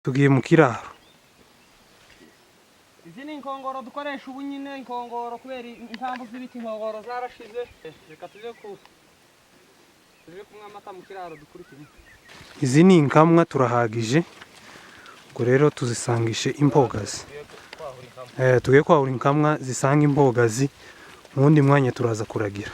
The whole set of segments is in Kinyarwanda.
tugiye mu kiraro. Izi ni inkongoro dukoresha ubu nyine, inkongoro kubera impamvu z'ibiti inkongoro zarashize. Reka tuje kunywa amata mu kiraro dukurikije. Izi ni inkamwa turahagije, ngo rero tuzisangishe imbogazi. Tugiye kwahura inkamwa zisanga imbogazi, mu wundi mwanya turaza kuragira.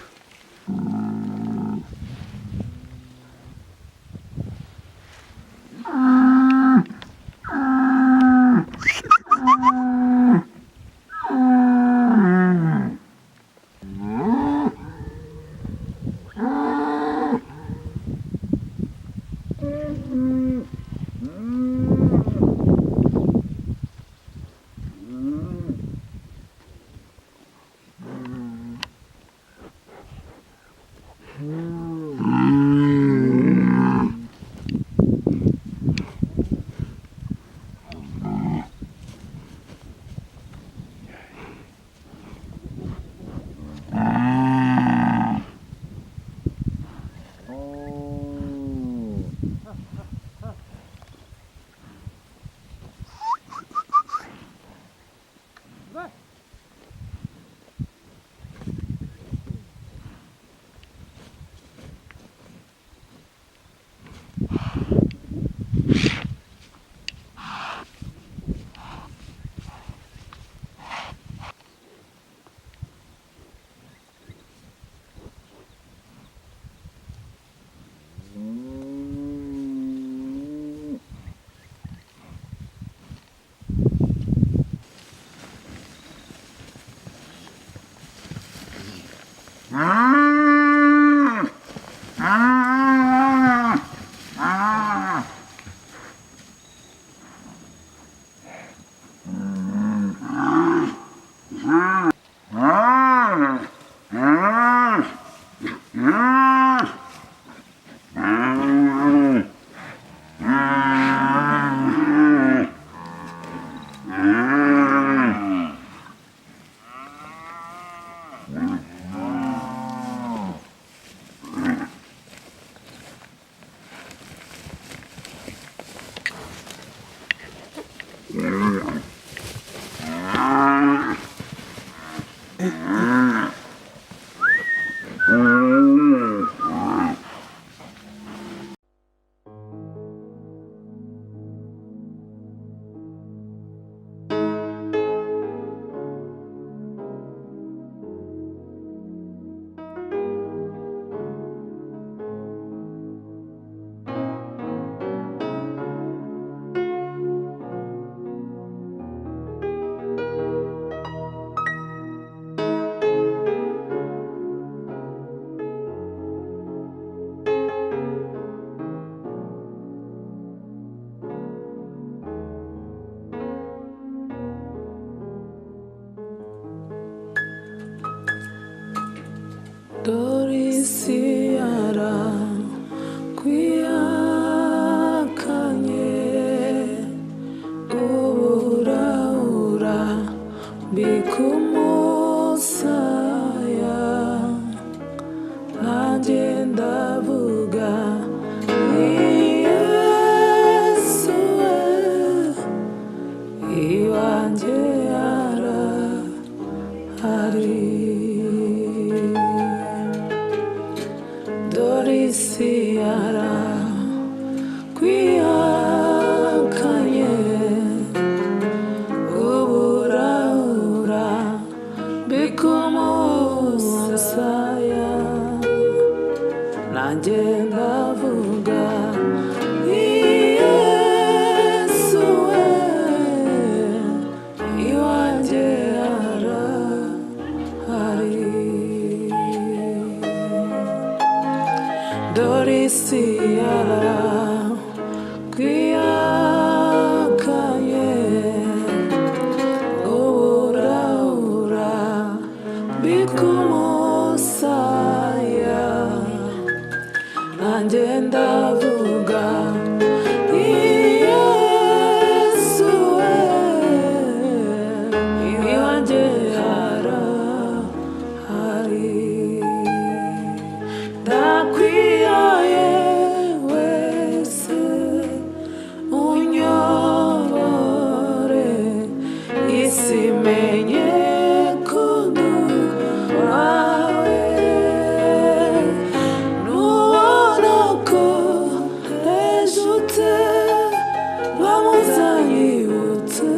mwamuzanyibutse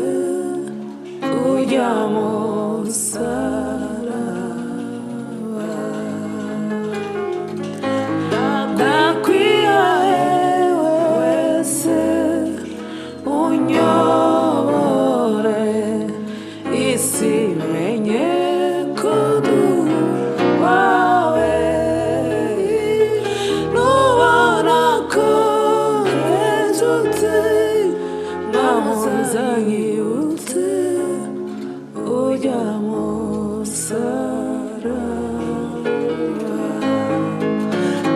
ujya musaraba ndakwihaye wese unyobore isi menye ko ndi uwawe nubona ko ejute mwamuzanyibutse ujya musaraba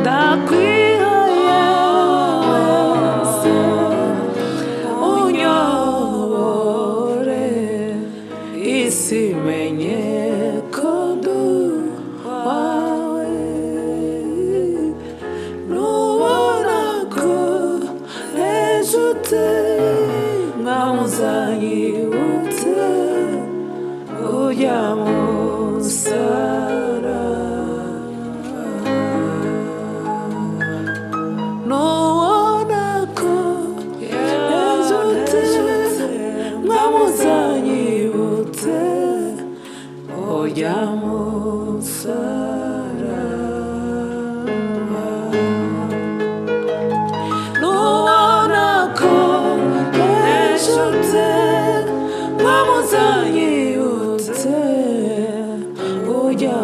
ndakwihaye wese unyobore isi menye ko ndi uwawe nubona ko ejute mwamuzanyibutse ujya musaraba nubona ko ejute mwamuzanyibutse ujya musaraba nubona ko ejute mwamuzanyibutse ujya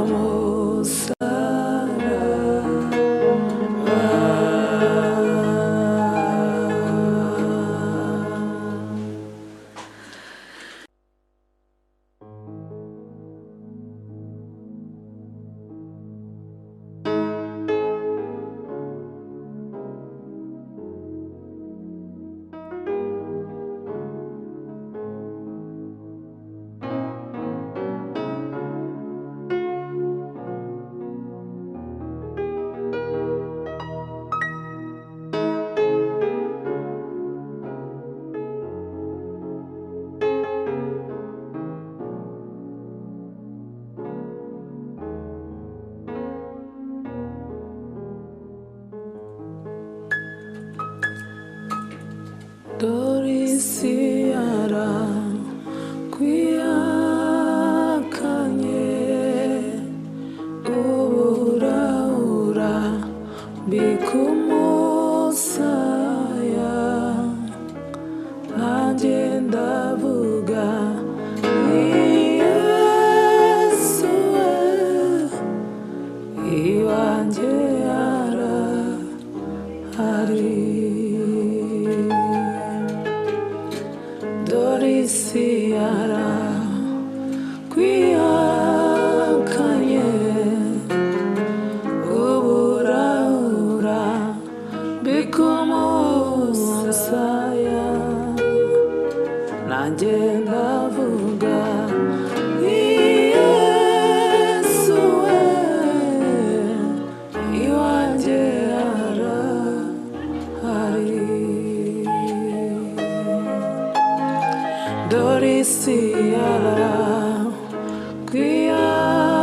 Dorisi kwiyakanye uburaura bikumusaya nanjye ndavuga ni Yesu iwanjye arahari Dorisi kwiyakanye uburaura bikumusaya nanjye ndavuga ni Yesu iwanjye arahari Dorisi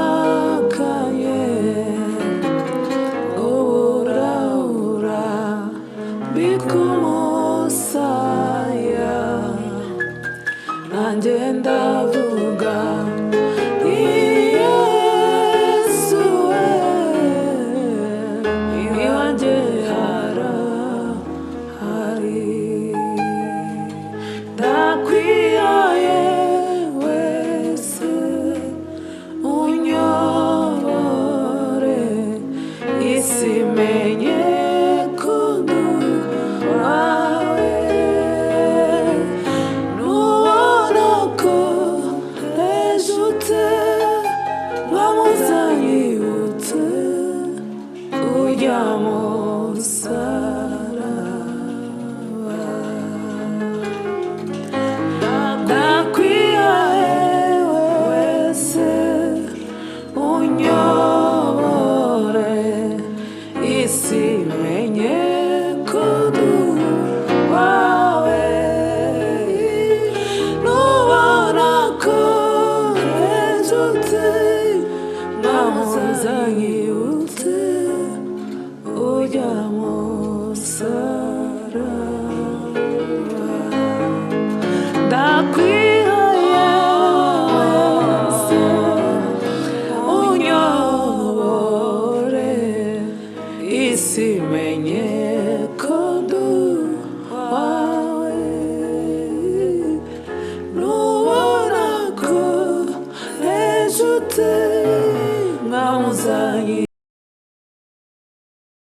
kwiyakanye uburaura bikumusaya nanjye ndavuga ni Yesu iwanjye arahari ndakwihaye wese unyobore isi menye ko ndi uwawe nubona ko ejute mwamuzanyibutse ujya musaraba ndakwihaye wese unyobore isi menye ko ndi uwawe nubona ko ejute mwamuzanyibutse ujya